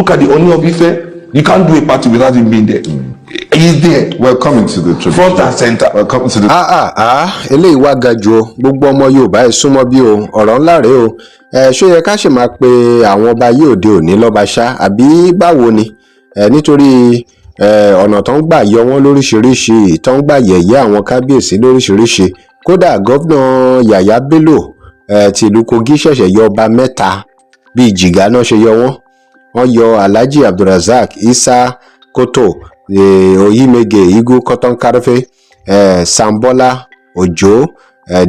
Look at the Ooni of Ife. You can't do a party without him being there. He's there. Welcome to the tradition. Front and center. Welcome to the. Eléyìí wá ga jù o. Gbogbo ọmọ Yorùbá ẹ súnmọ́ bí o. Ọ̀rọ̀ ńlá rèé o. Ṣó yẹ ká ṣe máa pe àwọn ọba yìí òde òní lọ́ba ṣá àbí báwo ni? Nítorí ọ̀nà tó ń gbà yọ wọ́n lóríṣiríṣi, tó ń gbà yẹ̀yẹ́ àwọn kábíyèsí lóríṣiríṣi. Kódà gọ́vnà Yàyà Bello ti ìlú Kogi ṣẹ̀ṣẹ̀ yọ ọba mẹ́ta bíi jìgá náà ṣe yọ wọ́n. Wọ́n yọ Alhaji Abdulrasaq Isa Koto, Oyimege Igu Cotton Karfe, Sambola Ojo,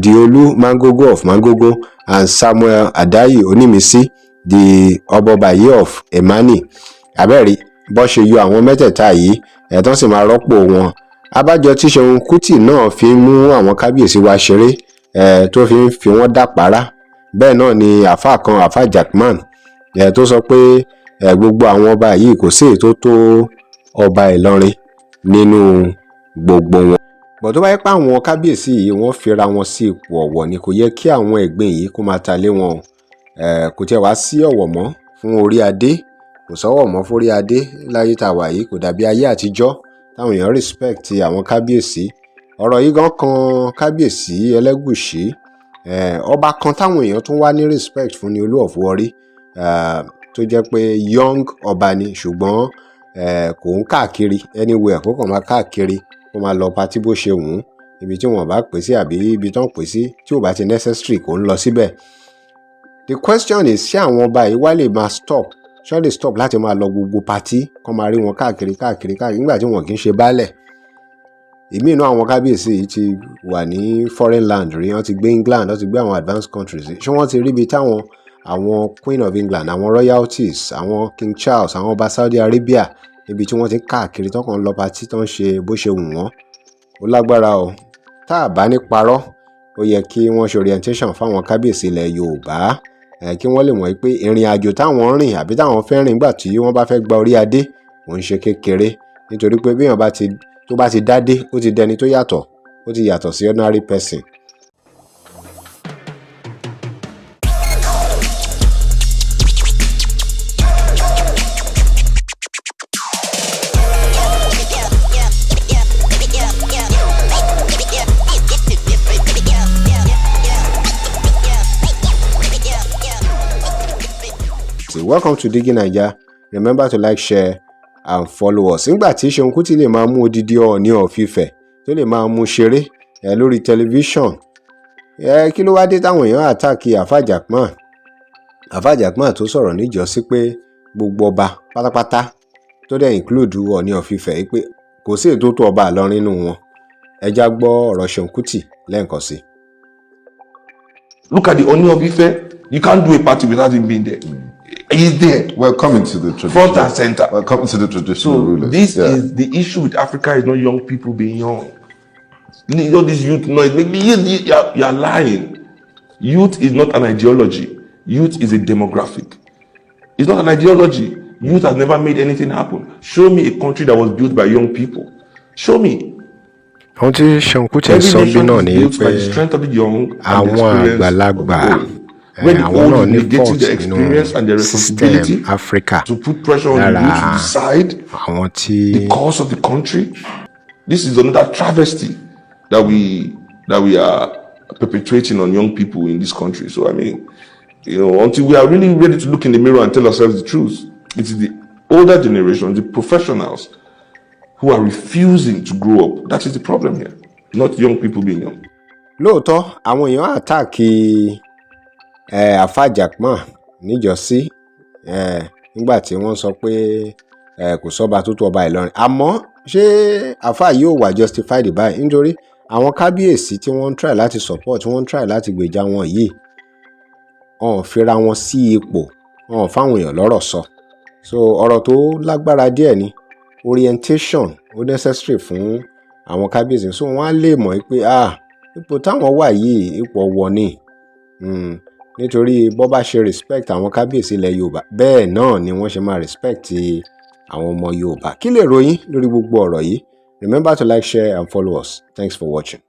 Diolu Mangogo of Mangogo, and Samuel Adayi Onimisi, the Obobayi of Emani. Abẹ́rí bó ṣe yọ àwọn mẹ́tẹ̀ẹ̀ta yìí ẹ̀tàn sì máa rọ́pò wọn. Abájọ tí Seun Kuti náà fi ń mú àwọn kábíyèsí wa ṣeré tó fi wọ́n dàpárá. Bẹ́ẹ̀ náà ni àfáà kan àfáà Jackman tó sọ pé gbogbo àwọn ọba yìí kò sí èyí tó tó ọba Ìlọrin nínú gbogbo wọn. Bọ̀ tó bá yẹ pé àwọn kábíyèsí yìí wọ́n fira wọn sí ipò ọ̀wọ̀ ni kò yẹ kí àwọn ẹ̀gbin yìí kó máa ta lé wọn. Kò tiẹ̀ wá sí ọ̀wọ̀ mọ́ fún orí adé, kò sọ́wọ̀ mọ́ fórí adé láyé tá a wà yìí, kò dàbí ayé àtijọ́ táwọn èèyàn respect àwọn kábíyèsí. Ọ̀rọ̀ yìí gan kan kábíyèsí Ẹlẹ́gùṣì. Ọba kan táwọn èèyàn tún wá ní respect fún ni Oluwo of Warri, tó jẹ́ pé young ọba ni ṣùgbọ́n kò ń káàkiri anywhere, kó kàn máa káàkiri kó máa lọ party bó ṣe wù ú, ibi tí wọ́n bá pè sí àbí ibi tó ń pè sí tí ò bá ti necessary kò ń lọ síbẹ̀. The question is ṣé àwọn ọba yìí wá lè máa stop, ṣé lè stop láti máa lọ gbogbo party kó máa rí wọn káàkiri nígbà tí wọn kì í ṣe baálẹ̀. Ìmí inú àwọn kábíyèsí yìí ti wà ní foreign land rí, wọ́n ti gbé England, wọ́n ti gbé àwọn advanced countries. Ṣé wọ́n ti rí ibi táwọn Queen of England, àwọn royalties, àwọn King Charles, àwọn ọba Saudi Arabia, ibi tí wọ́n ti káàkiri tó kàn lọ party tó ń ṣe bó ṣe wù wọ́n? Ó lágbára o. Tá a bá ní parọ́, ó yẹ kí wọ́n ṣe orientation fáwọn kábíyèsí ilẹ̀ Yorùbá kí wọ́n lè mọ̀ pé ìrìn àjò táwọn rìn àbí táwọn fẹ́ rìn nígbà tí wọ́n bá fẹ́ gba orí adé kò ń ṣe kékeré, nítorí pé bí èèyàn tó bá ti dádé ó ti dẹni tó yàtọ̀, ó ti yàtọ̀ sí ordinary person. Welcome to Digging Naija. Remember to like, share and follow us. Nígbà tí Seun Kuti lè máa mú odidi Ooni of Ife tó lè máa mú ṣeré lórí tẹlifíṣàn, kí ló wá dé táwọn èèyàn àtàkì àfáà Jackman tó sọ̀rọ̀ níjọ́sí pé gbogbo ọba pátápátá tó dẹ̀ include Ooni of Ife pé kò sí ètò tó ọba Ìlọrin nínú wọn. Ẹ já gbọ́ ọ̀rọ̀ Seun Kuti lẹ́ẹ̀kan sí. Look at the Ooni of Ife. You can't do a party without him being there. He's there. Welcome to the tradition. Front and center. Welcome to the traditional So rulers. this is the issue with Africa, is not young people being young. All this youth noise. You're lying. Youth is not an ideology. Youth is a demographic. It's not an ideology. Youth has never made anything happen. Show me a country that was built by young people. Show me. Ohun tí Seun Kuti sọ bí náà ni pé àwọn àgbàlagbà àwọn náà ní fault nínú system Africa to put pressure on the youth to decide àwọn tí the cause of the country. This is another travesty that we are perpetrating on young people in this country. So I mean, until we are really ready to look in the mirror and tell ourselves the truth, it is the older generation, the professionals, who are refusing to grow up. That is the problem here, not young people being young. Lóòótọ́ àwọn èèyàn àtàkì àfáà Jackman níjọ́sí nígbà tí wọ́n sọ pé kò sọ́ba tó tó ọba Ìlọrin, àmọ́ ṣé àfáà yóò wà justified báyìí? Nítorí àwọn kábíyèsí tí wọ́n ń try láti support, wọ́n ń try láti gbèjà wọn yìí, wọ́n fira wọn sí ipò, wọ́n fáwọn èèyàn lọ́rọ̀ sọ. So ọ̀rọ̀ tó lágbára díẹ̀ ni, orientation ó necessary fún àwọn kábíyèsí, so wọ́n á lè mọ̀ pé ipò táwọn wà yìí ipò ọ̀wọ̀ ni. Nítorí bó bá ṣe respect àwọn kábíyèsí ilẹ̀ Yorùbá, bẹ́ẹ̀ náà ni wọ́n ṣe máa respect àwọn ọmọ Yorùbá. Kí lè ròyìn lórí gbogbo ọ̀rọ̀ yìí? Remember to like, share and follow us. Thanks for watching.